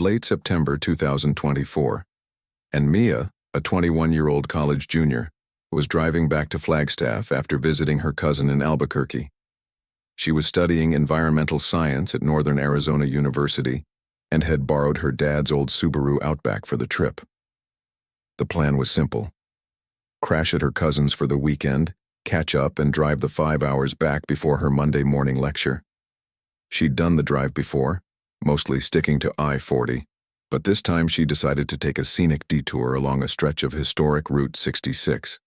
late September 2024, and Mia, a 21-year-old college junior, was driving back to Flagstaff after visiting her cousin in Albuquerque. She was studying environmental science at Northern Arizona University and had borrowed her dad's old Subaru Outback for the trip. The plan was simple: crash at her cousin's for the weekend, catch up, and drive the 5 hours back before her Monday morning lecture. She'd done the drive before, mostly sticking to I-40, but this time she decided to take a scenic detour along a stretch of historic Route 66.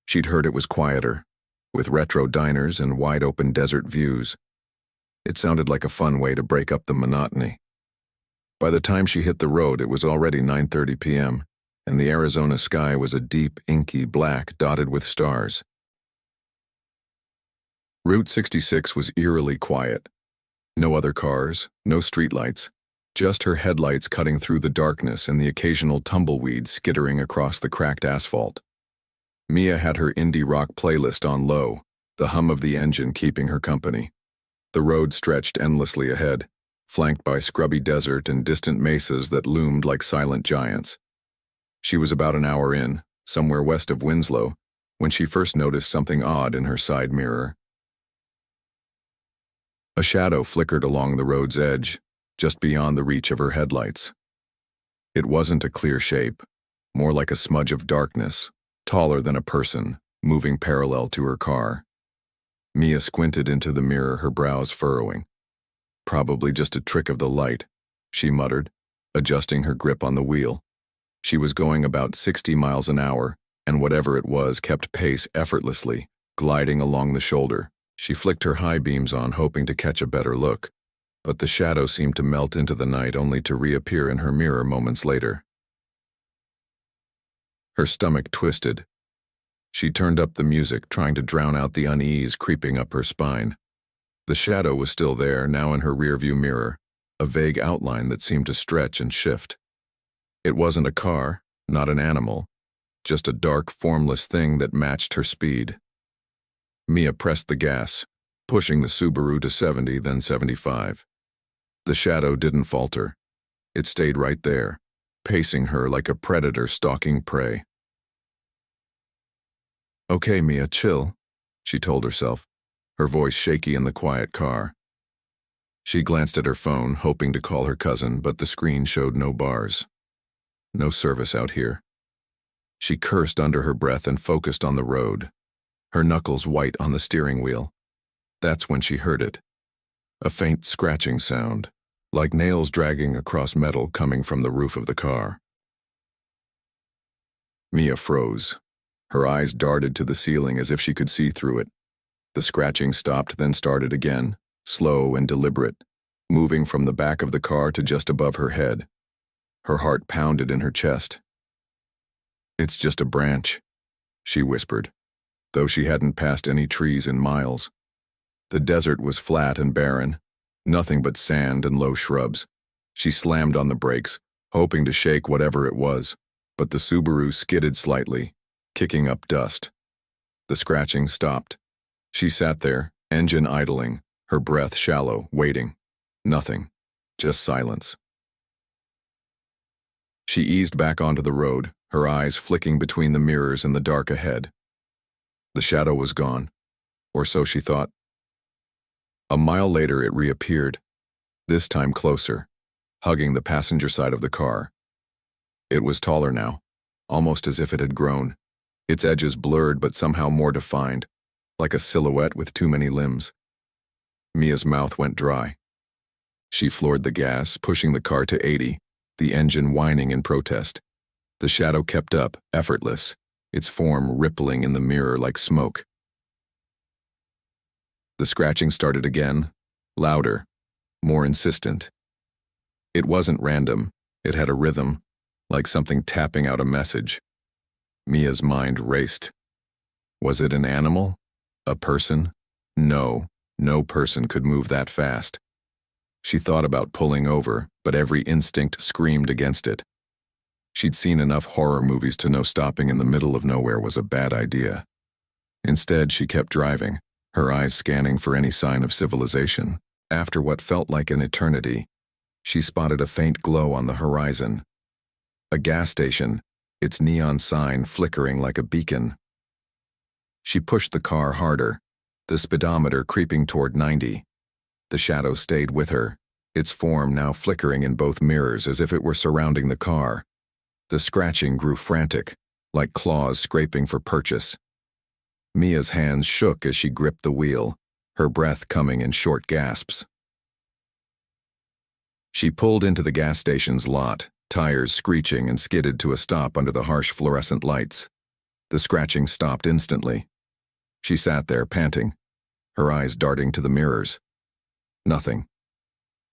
She'd heard it was quieter, with retro diners and wide-open desert views. It sounded like a fun way to break up the monotony. By the time she hit the road, it was already 9:30 p.m., and the Arizona sky was a deep, inky black dotted with stars. Route 66 was eerily quiet. No other cars, no streetlights, just her headlights cutting through the darkness and the occasional tumbleweed skittering across the cracked asphalt. Mia had her indie rock playlist on low, the hum of the engine keeping her company. The road stretched endlessly ahead, flanked by scrubby desert and distant mesas that loomed like silent giants. She was about an hour in, somewhere west of Winslow, when she first noticed something odd in her side mirror. A shadow flickered along the road's edge, just beyond the reach of her headlights. It wasn't a clear shape, more like a smudge of darkness, taller than a person, moving parallel to her car. Mia squinted into the mirror, her brows furrowing. Probably just a trick of the light, she muttered, adjusting her grip on the wheel. She was going about 60 miles an hour, and whatever it was kept pace effortlessly, gliding along the shoulder. She flicked her high beams on, hoping to catch a better look, but the shadow seemed to melt into the night only to reappear in her mirror moments later. Her stomach twisted. She turned up the music, trying to drown out the unease creeping up her spine. The shadow was still there, now in her rearview mirror, a vague outline that seemed to stretch and shift. It wasn't a car, not an animal, just a dark, formless thing that matched her speed. Mia pressed the gas, pushing the Subaru to 70, then 75. The shadow didn't falter. It stayed right there, pacing her like a predator stalking prey. "Okay, Mia, chill," she told herself, her voice shaky in the quiet car. She glanced at her phone, hoping to call her cousin, but the screen showed no bars. No service out here. She cursed under her breath and focused on the road, her knuckles white on the steering wheel. That's when she heard it. A faint scratching sound, like nails dragging across metal coming from the roof of the car. Mia froze. Her eyes darted to the ceiling as if she could see through it. The scratching stopped, then started again, slow and deliberate, moving from the back of the car to just above her head. Her heart pounded in her chest. "It's just a branch," she whispered, though she hadn't passed any trees in miles. The desert was flat and barren, nothing but sand and low shrubs. She slammed on the brakes, hoping to shake whatever it was, but the Subaru skidded slightly, kicking up dust. The scratching stopped. She sat there, engine idling, her breath shallow, waiting. Nothing, just silence. She eased back onto the road, her eyes flicking between the mirrors in the dark ahead. The shadow was gone, or so she thought. A mile later it reappeared, this time closer, hugging the passenger side of the car. It was taller now, almost as if it had grown, its edges blurred but somehow more defined, like a silhouette with too many limbs. Mia's mouth went dry. She floored the gas, pushing the car to 80, the engine whining in protest. The shadow kept up, effortless, its form rippling in the mirror like smoke. The scratching started again, louder, more insistent. It wasn't random, it had a rhythm, like something tapping out a message. Mia's mind raced. Was it an animal? A person? No, no person could move that fast. She thought about pulling over, but every instinct screamed against it. She'd seen enough horror movies to know stopping in the middle of nowhere was a bad idea. Instead, she kept driving, her eyes scanning for any sign of civilization. After what felt like an eternity, She spotted a faint glow on the horizon. A gas station, its neon sign flickering like a beacon. She pushed the car harder, the speedometer creeping toward 90. The shadow stayed with her, its form now flickering in both mirrors as if it were surrounding the car. The scratching grew frantic, like claws scraping for purchase. Mia's hands shook as she gripped the wheel, her breath coming in short gasps. She pulled into the gas station's lot, tires screeching, and skidded to a stop under the harsh fluorescent lights. The scratching stopped instantly. She sat there, panting, her eyes darting to the mirrors. Nothing.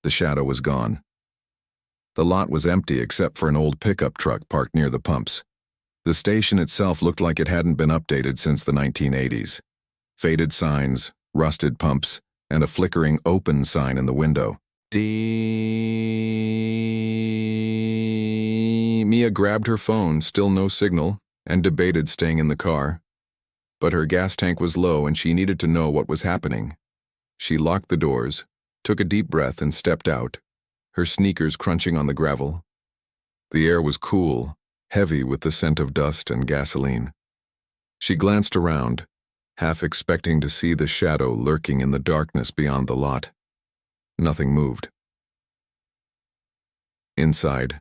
The shadow was gone. The lot was empty except for an old pickup truck parked near the pumps. The station itself looked like it hadn't been updated since the 1980s. Faded signs, rusted pumps, and a flickering open sign in the window. Mia grabbed her phone, still no signal, and debated staying in the car. But her gas tank was low and she needed to know what was happening. She locked the doors, took a deep breath, and stepped out, her sneakers crunching on the gravel. The air was cool, heavy with the scent of dust and gasoline. She glanced around, half expecting to see the shadow lurking in the darkness beyond the lot. Nothing moved. Inside,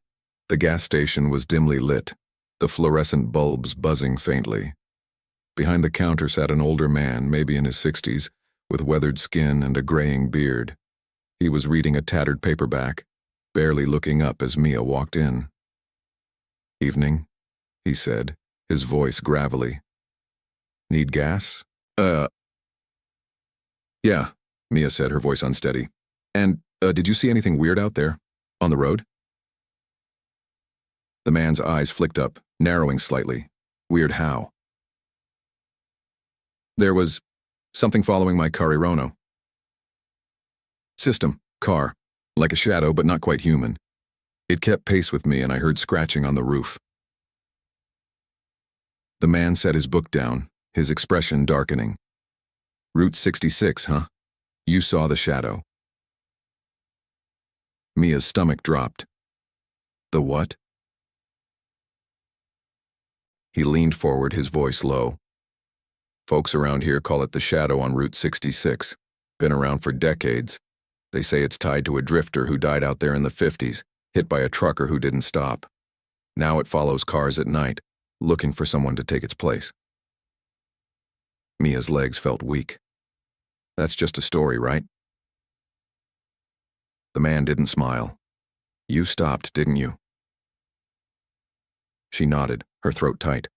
the gas station was dimly lit, the fluorescent bulbs buzzing faintly. Behind the counter sat an older man, maybe in his 60s, with weathered skin and a graying beard. He was reading a tattered paperback, barely looking up as Mia walked in. "Evening," he said, his voice gravelly. "Need gas?" Yeah," Mia said, her voice unsteady. "And, did you see anything weird out there? On the road?" The man's eyes flicked up, narrowing slightly. "Weird how?" "There was something following my Carirono. System, car, like a shadow but not quite human. It kept pace with me and I heard scratching on the roof." The man set his book down, his expression darkening. "Route 66, huh? You saw the shadow." Mia's stomach dropped. "The what?" He leaned forward, his voice low. "Folks around here call it the shadow on Route 66. Been around for decades. They say it's tied to a drifter who died out there in the 50s, hit by a trucker who didn't stop. Now it follows cars at night, looking for someone to take its place." Mia's legs felt weak. "That's just a story, right?" The man didn't smile. "You stopped, didn't you?" She nodded, her throat tight.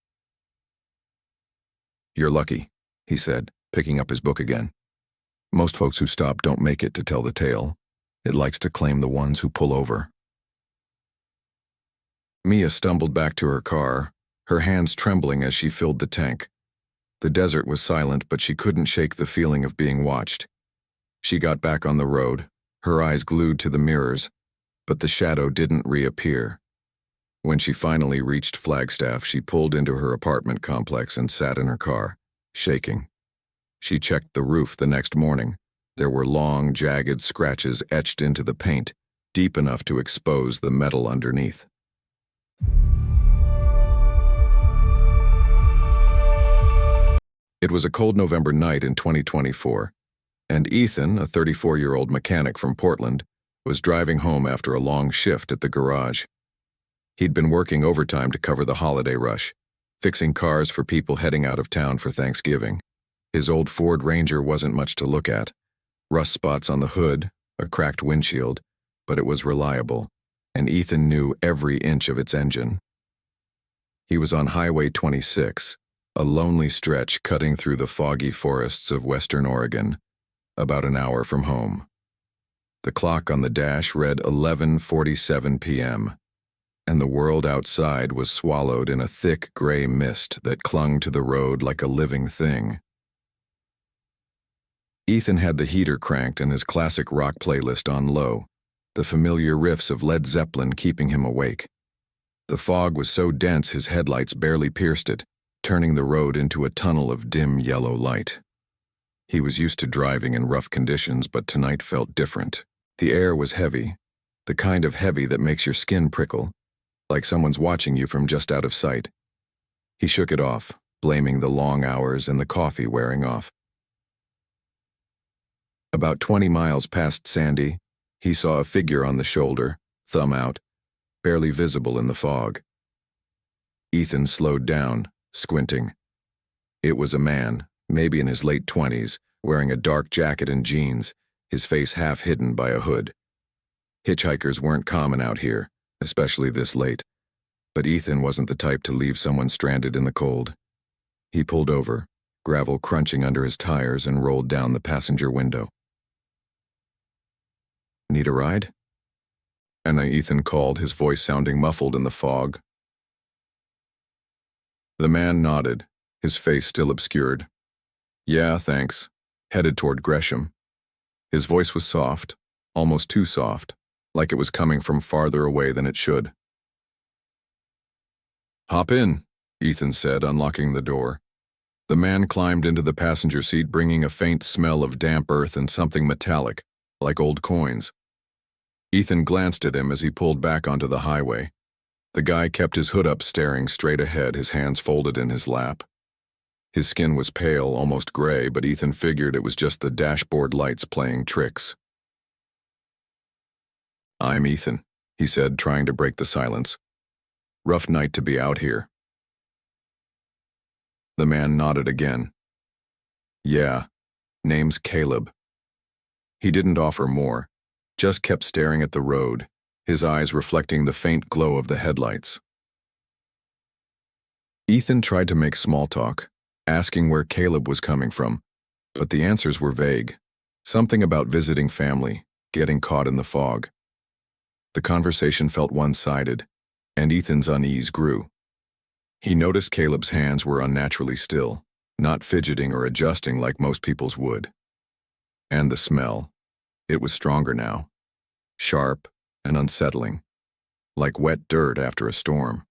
"You're lucky," he said, picking up his book again. "Most folks who stop don't make it to tell the tale. It likes to claim the ones who pull over." Mia stumbled back to her car, her hands trembling as she filled the tank. The desert was silent, but she couldn't shake the feeling of being watched. She got back on the road, her eyes glued to the mirrors, but the shadow didn't reappear. When she finally reached Flagstaff, she pulled into her apartment complex and sat in her car, shaking. She checked the roof the next morning. There were long, jagged scratches etched into the paint, deep enough to expose the metal underneath. It was a cold November night in 2024, and Ethan, a 34-year-old mechanic from Portland, was driving home after a long shift at the garage. He'd been working overtime to cover the holiday rush, fixing cars for people heading out of town for Thanksgiving. His old Ford Ranger wasn't much to look at. Rust spots on the hood, a cracked windshield, but it was reliable, and Ethan knew every inch of its engine. He was on Highway 26, a lonely stretch cutting through the foggy forests of western Oregon, about an hour from home. The clock on the dash read 11:47 p.m., and the world outside was swallowed in a thick gray mist that clung to the road like a living thing. Ethan had the heater cranked and his classic rock playlist on low, the familiar riffs of Led Zeppelin keeping him awake. The fog was so dense his headlights barely pierced it, turning the road into a tunnel of dim yellow light. He was used to driving in rough conditions, but tonight felt different. The air was heavy, the kind of heavy that makes your skin prickle, like someone's watching you from just out of sight. He shook it off, blaming the long hours and the coffee wearing off. About 20 miles past Sandy, he saw a figure on the shoulder, thumb out, barely visible in the fog. Ethan slowed down, squinting. It was a man, maybe in his late 20s, wearing a dark jacket and jeans, his face half hidden by a hood. Hitchhikers weren't common out here, especially this late, but Ethan wasn't the type to leave someone stranded in the cold. He pulled over, gravel crunching under his tires, and rolled down the passenger window. "Need a ride?" Ethan called, his voice sounding muffled in the fog. The man nodded, his face still obscured. "Yeah, thanks," headed toward Gresham. His voice was soft, almost too soft, like it was coming from farther away than it should. "Hop in," Ethan said, unlocking the door. The man climbed into the passenger seat, bringing a faint smell of damp earth and something metallic, like old coins. Ethan glanced at him as he pulled back onto the highway. The guy kept his hood up, staring straight ahead, his hands folded in his lap. His skin was pale, almost gray, but Ethan figured it was just the dashboard lights playing tricks. "I'm Ethan," he said, trying to break the silence. "Rough night to be out here." The man nodded again. "Yeah, name's Caleb." He didn't offer more, just kept staring at the road, his eyes reflecting the faint glow of the headlights. Ethan tried to make small talk, asking where Caleb was coming from, but the answers were vague. Something about visiting family, getting caught in the fog. The conversation felt one-sided, and Ethan's unease grew. He noticed Caleb's hands were unnaturally still, not fidgeting or adjusting like most people's would. And the smell. It was stronger now, sharp and unsettling, like wet dirt after a storm.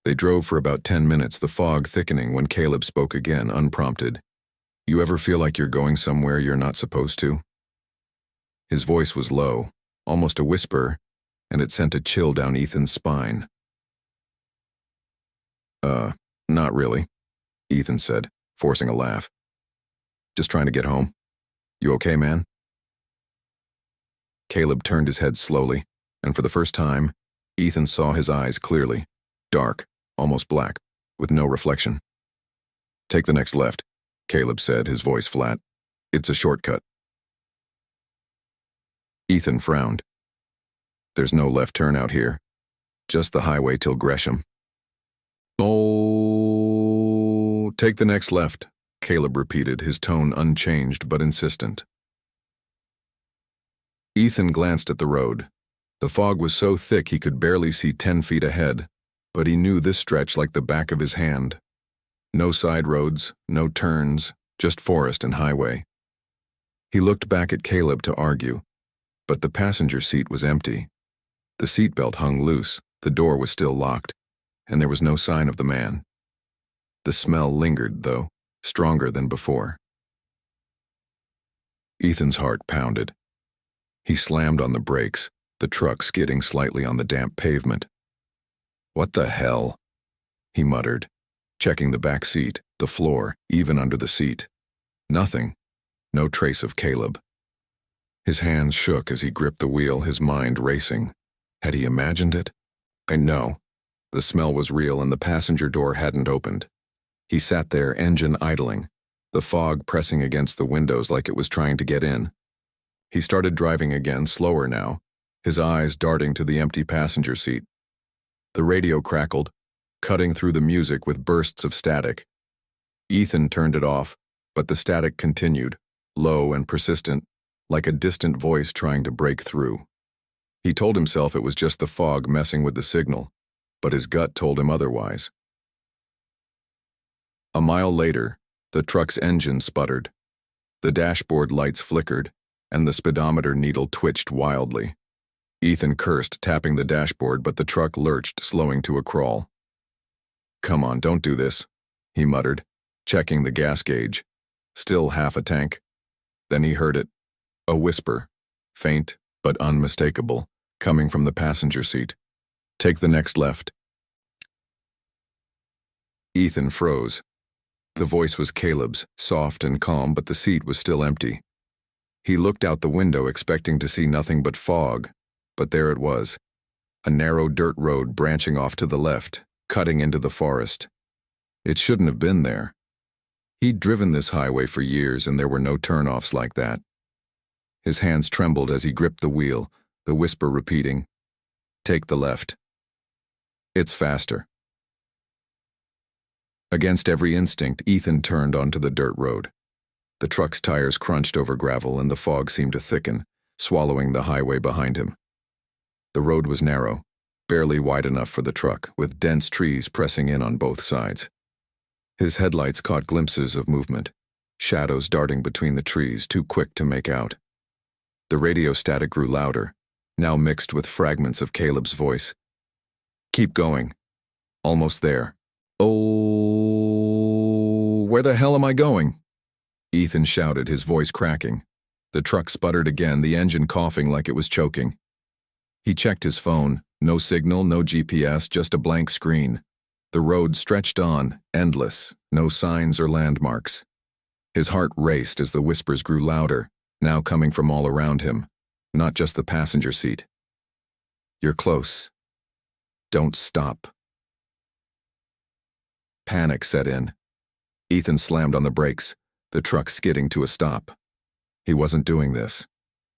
They drove for about 10 minutes, the fog thickening, when Caleb spoke again, unprompted. "You ever feel like you're going somewhere you're not supposed to?" His voice was low, almost a whisper, and it sent a chill down Ethan's spine. Not really," Ethan said, forcing a laugh. "Just trying to get home. You okay, man?" Caleb turned his head slowly, and for the first time, Ethan saw his eyes clearly, dark, almost black, with no reflection. "Take the next left," Caleb said, his voice flat. "It's a shortcut." Ethan frowned. "There's no left turn out here, just the highway till Gresham." "Oh, take the next left," Caleb repeated, his tone unchanged but insistent. Ethan glanced at the road. The fog was so thick he could barely see 10 feet ahead, but he knew this stretch like the back of his hand. No side roads, no turns, just forest and highway. He looked back at Caleb to argue, but the passenger seat was empty. The seatbelt hung loose, the door was still locked, and there was no sign of the man. The smell lingered, though, stronger than before. Ethan's heart pounded. He slammed on the brakes, the truck skidding slightly on the damp pavement. "What the hell?" he muttered, checking the back seat, the floor, even under the seat. Nothing. No trace of Caleb. His hands shook as he gripped the wheel, his mind racing. Had he imagined it? No. The smell was real and the passenger door hadn't opened. He sat there, engine idling, the fog pressing against the windows like it was trying to get in. He started driving again, slower now, his eyes darting to the empty passenger seat. The radio crackled, cutting through the music with bursts of static. Ethan turned it off, but the static continued, low and persistent, like a distant voice trying to break through. He told himself it was just the fog messing with the signal, but his gut told him otherwise. A mile later, the truck's engine sputtered. The dashboard lights flickered, and the speedometer needle twitched wildly. Ethan cursed, tapping the dashboard, but the truck lurched, slowing to a crawl. "Come on, don't do this," he muttered, checking the gas gauge. Still half a tank. Then he heard it. A whisper, faint but unmistakable, coming from the passenger seat. "Take the next left." Ethan froze. The voice was Caleb's, soft and calm, but the seat was still empty. He looked out the window expecting to see nothing but fog, but there it was. A narrow dirt road branching off to the left, cutting into the forest. It shouldn't have been there. He'd driven this highway for years and there were no turnoffs like that. His hands trembled as he gripped the wheel, the whisper repeating, "Take the left. It's faster." Against every instinct, Ethan turned onto the dirt road. The truck's tires crunched over gravel and the fog seemed to thicken, swallowing the highway behind him. The road was narrow, barely wide enough for the truck, with dense trees pressing in on both sides. His headlights caught glimpses of movement, shadows darting between the trees, too quick to make out. The radio static grew louder, now mixed with fragments of Caleb's voice. "Keep going. Almost there." "Oh, where the hell am I going?" Ethan shouted, his voice cracking. The truck sputtered again, the engine coughing like it was choking. He checked his phone. No signal, no GPS, just a blank screen. The road stretched on, endless, no signs or landmarks. His heart raced as the whispers grew louder, now coming from all around him, not just the passenger seat. "You're close. Don't stop." Panic set in. Ethan slammed on the brakes, the truck skidding to a stop. He wasn't doing this.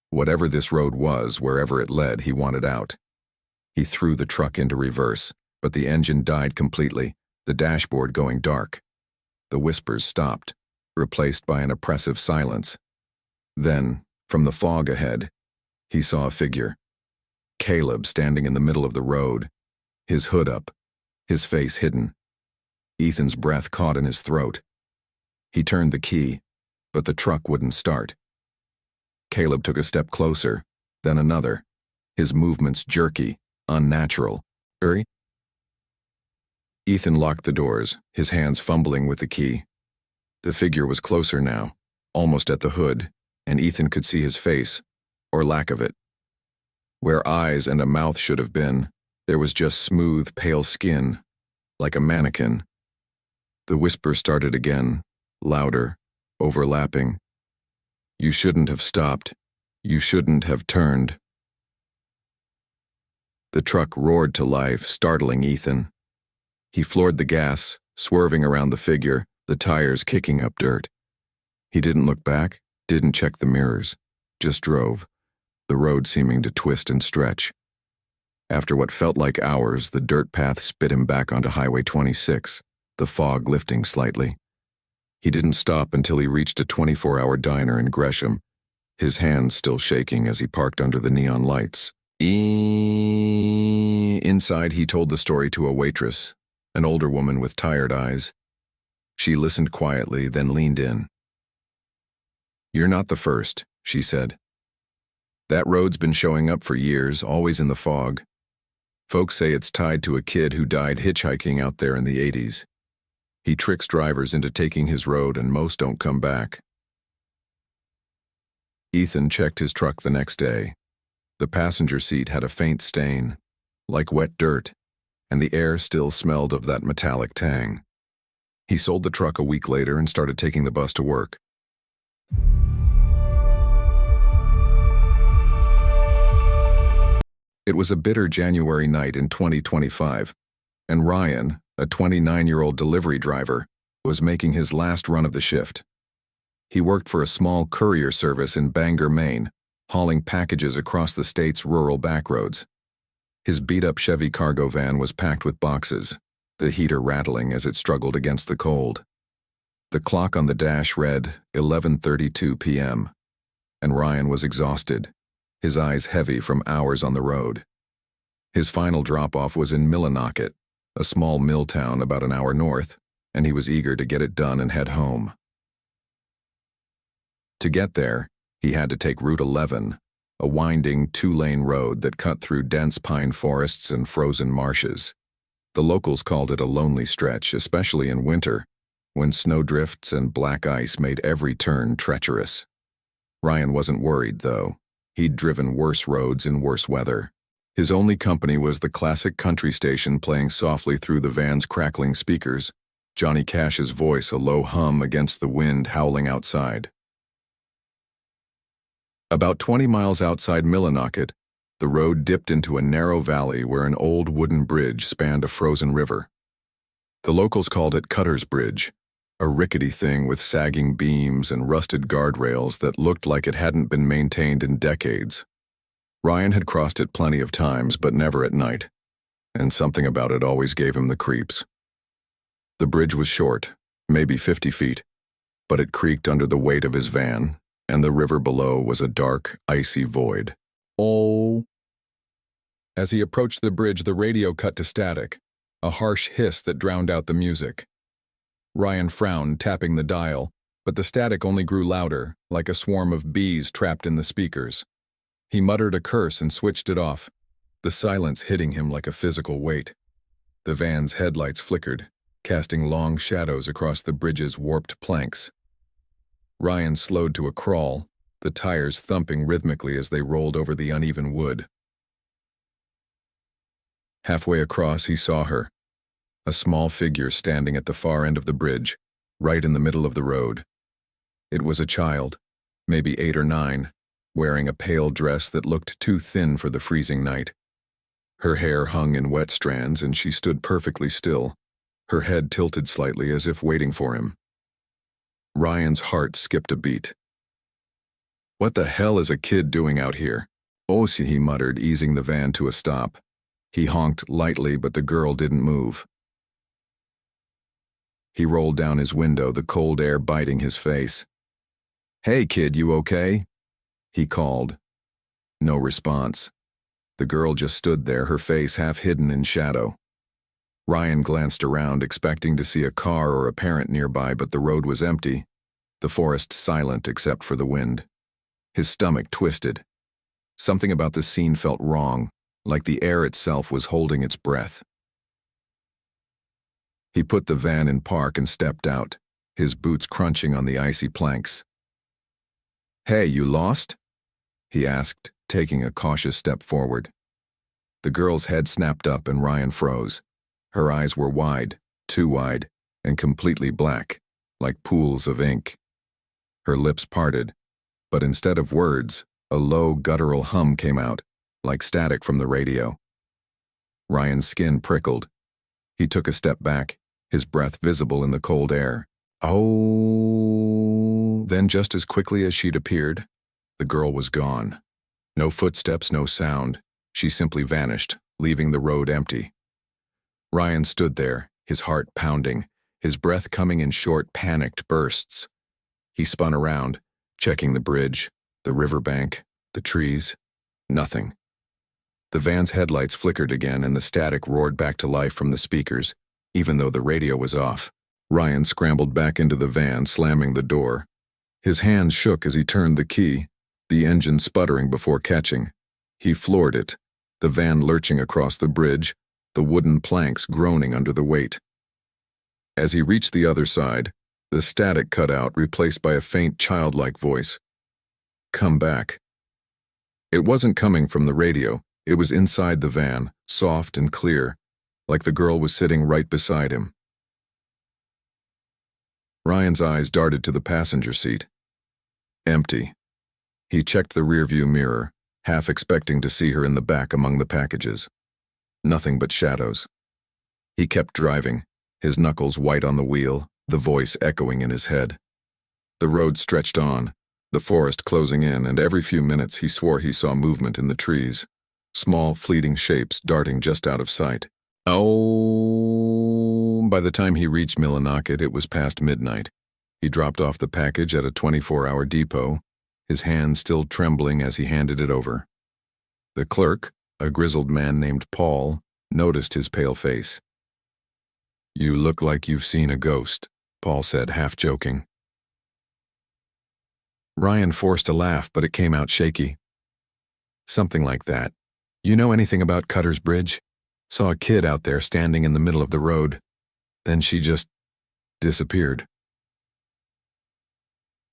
Whatever this road was, wherever it led, he wanted out. He threw the truck into reverse, but the engine died completely, the dashboard going dark. The whispers stopped, replaced by an oppressive silence. Then, from the fog ahead, he saw a figure. Caleb standing in the middle of the road, his hood up, his face hidden. Ethan's breath caught in his throat. He turned the key, but the truck wouldn't start. Caleb took a step closer, then another, his movements jerky, unnatural. "Hurry." Ethan locked the doors, his hands fumbling with the key. The figure was closer now, almost at the hood, and Ethan could see his face, or lack of it. Where eyes and a mouth should have been, there was just smooth, pale skin, like a mannequin. The whisper started again, louder, overlapping. "You shouldn't have stopped. You shouldn't have turned." The truck roared to life, startling Ethan. He floored the gas, swerving around the figure, the tires kicking up dirt. He didn't look back, didn't check the mirrors, just drove, the road seeming to twist and stretch. After what felt like hours, the dirt path spit him back onto Highway 26, the fog lifting slightly. He didn't stop until he reached a 24-hour diner in Gresham, his hands still shaking as he parked under the neon lights. Inside, he told the story to a waitress, an older woman with tired eyes. She listened quietly, then leaned in. "You're not the first," she said. "That road's been showing up for years, always in the fog. Folks say it's tied to a kid who died hitchhiking out there in the 80s. He tricks drivers into taking his road and most don't come back." Ethan checked his truck the next day. The passenger seat had a faint stain, like wet dirt, and the air still smelled of that metallic tang. He sold the truck a week later and started taking the bus to work. It was a bitter January night in 2025, and Ryan, a 29-year-old delivery driver, was making his last run of the shift. He worked for a small courier service in Bangor, Maine, hauling packages across the state's rural backroads. His beat-up Chevy cargo van was packed with boxes, the heater rattling as it struggled against the cold. The clock on the dash read 11:32 p.m., and Ryan was exhausted, his eyes heavy from hours on the road. His final drop-off was in Millinocket, a small mill town about an hour north, and he was eager to get it done and head home. To get there, he had to take Route 11, a winding two-lane road that cut through dense pine forests and frozen marshes. The locals called it a lonely stretch, especially in winter, when snowdrifts and black ice made every turn treacherous. Ryan wasn't worried, though. He'd driven worse roads in worse weather. His only company was the classic country station playing softly through the van's crackling speakers, Johnny Cash's voice a low hum against the wind howling outside. About 20 miles outside Millinocket, the road dipped into a narrow valley where an old wooden bridge spanned a frozen river. The locals called it Cutter's Bridge, a rickety thing with sagging beams and rusted guardrails that looked like it hadn't been maintained in decades. Ryan had crossed it plenty of times, but never at night, and something about it always gave him the creeps. The bridge was short, maybe 50 feet, but it creaked under the weight of his van, and the river below was a dark, icy void. Oh! As he approached the bridge, the radio cut to static, a harsh hiss that drowned out the music. Ryan frowned, tapping the dial, but the static only grew louder, like a swarm of bees trapped in the speakers. He muttered a curse and switched it off, the silence hitting him like a physical weight. The van's headlights flickered, casting long shadows across the bridge's warped planks. Ryan slowed to a crawl, the tires thumping rhythmically as they rolled over the uneven wood. Halfway across, he saw her, a small figure standing at the far end of the bridge, right in the middle of the road. It was a child, maybe 8 or 9, wearing a pale dress that looked too thin for the freezing night. Her hair hung in wet strands and she stood perfectly still, her head tilted slightly as if waiting for him. Ryan's heart skipped a beat. "What the hell is a kid doing out here?" "Osi," he muttered, easing the van to a stop. He honked lightly, but the girl didn't move. He rolled down his window, the cold air biting his face. "Hey kid, you okay?" he called. No response. The girl just stood there, her face half hidden in shadow. Ryan glanced around, expecting to see a car or a parent nearby, but the road was empty, the forest silent except for the wind. His stomach twisted. Something about the scene felt wrong, like the air itself was holding its breath. He put the van in park and stepped out, his boots crunching on the icy planks. "Hey, you lost?" he asked, taking a cautious step forward. The girl's head snapped up and Ryan froze. Her eyes were wide, too wide, and completely black, like pools of ink. Her lips parted, but instead of words, a low guttural hum came out, like static from the radio. Ryan's skin prickled. He took a step back, his breath visible in the cold air. Oh! Then just as quickly as she'd appeared, the girl was gone. No footsteps, no sound. She simply vanished, leaving the road empty. Ryan stood there, his heart pounding, his breath coming in short, panicked bursts. He spun around, checking the bridge, the riverbank, the trees. Nothing. The van's headlights flickered again and the static roared back to life from the speakers, even though the radio was off. Ryan scrambled back into the van, slamming the door. His hands shook as he turned the key, the engine sputtering before catching. He floored it, the van lurching across the bridge, the wooden planks groaning under the weight. As he reached the other side, the static cut out, replaced by a faint childlike voice. "Come back." It wasn't coming from the radio, it was inside the van, soft and clear, like the girl was sitting right beside him. Ryan's eyes darted to the passenger seat. Empty. He checked the rearview mirror, half expecting to see her in the back among the packages. Nothing but shadows. He kept driving, his knuckles white on the wheel, the voice echoing in his head. The road stretched on, the forest closing in, and every few minutes he swore he saw movement in the trees, small fleeting shapes darting just out of sight. Oh! By the time he reached Millinocket, it was past midnight. He dropped off the package at a 24-hour depot, his hand still trembling as he handed it over. The clerk, a grizzled man named Paul, noticed his pale face. "You look like you've seen a ghost," Paul said, half joking. Ryan forced a laugh, but it came out shaky. "Something like that. You know anything about Cutter's Bridge? Saw a kid out there standing in the middle of the road. Then she just disappeared."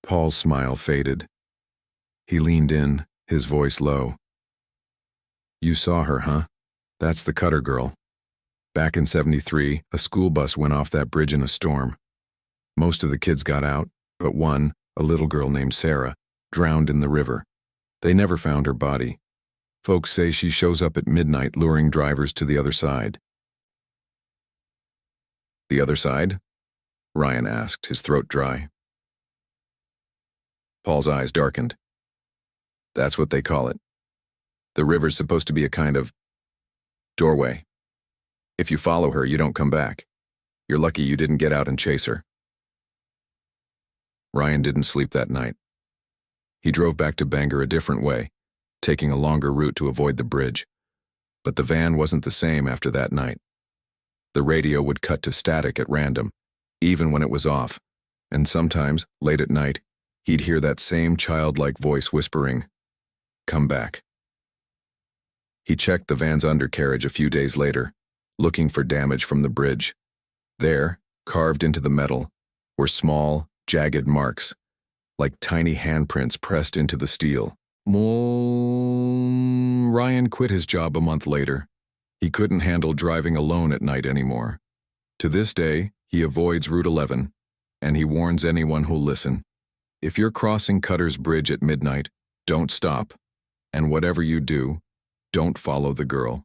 Paul's smile faded. He leaned in, his voice low. You saw her, huh? That's the Cutter girl. Back in '73, a school bus went off that bridge in a storm. Most of the kids got out, but one, a little girl named Sarah, drowned in the river. They never found her body. Folks say she shows up at midnight luring drivers to the other side. The other side? Ryan asked, his throat dry. Paul's eyes darkened. That's what they call it. The river's supposed to be a kind of doorway. If you follow her, you don't come back. You're lucky you didn't get out and chase her. Ryan didn't sleep that night. He drove back to Bangor a different way, taking a longer route to avoid the bridge. But the van wasn't the same after that night. The radio would cut to static at random, even when it was off, and sometimes, late at night, he'd hear that same childlike voice whispering, "Come back." He checked the van's undercarriage a few days later, looking for damage from the bridge. There, carved into the metal, were small, jagged marks, like tiny handprints pressed into the steel. Ryan quit his job a month later. He couldn't handle driving alone at night anymore. To this day, he avoids Route 11, and he warns anyone who'll listen. If you're crossing Cutter's Bridge at midnight, don't stop. And whatever you do, don't follow the girl.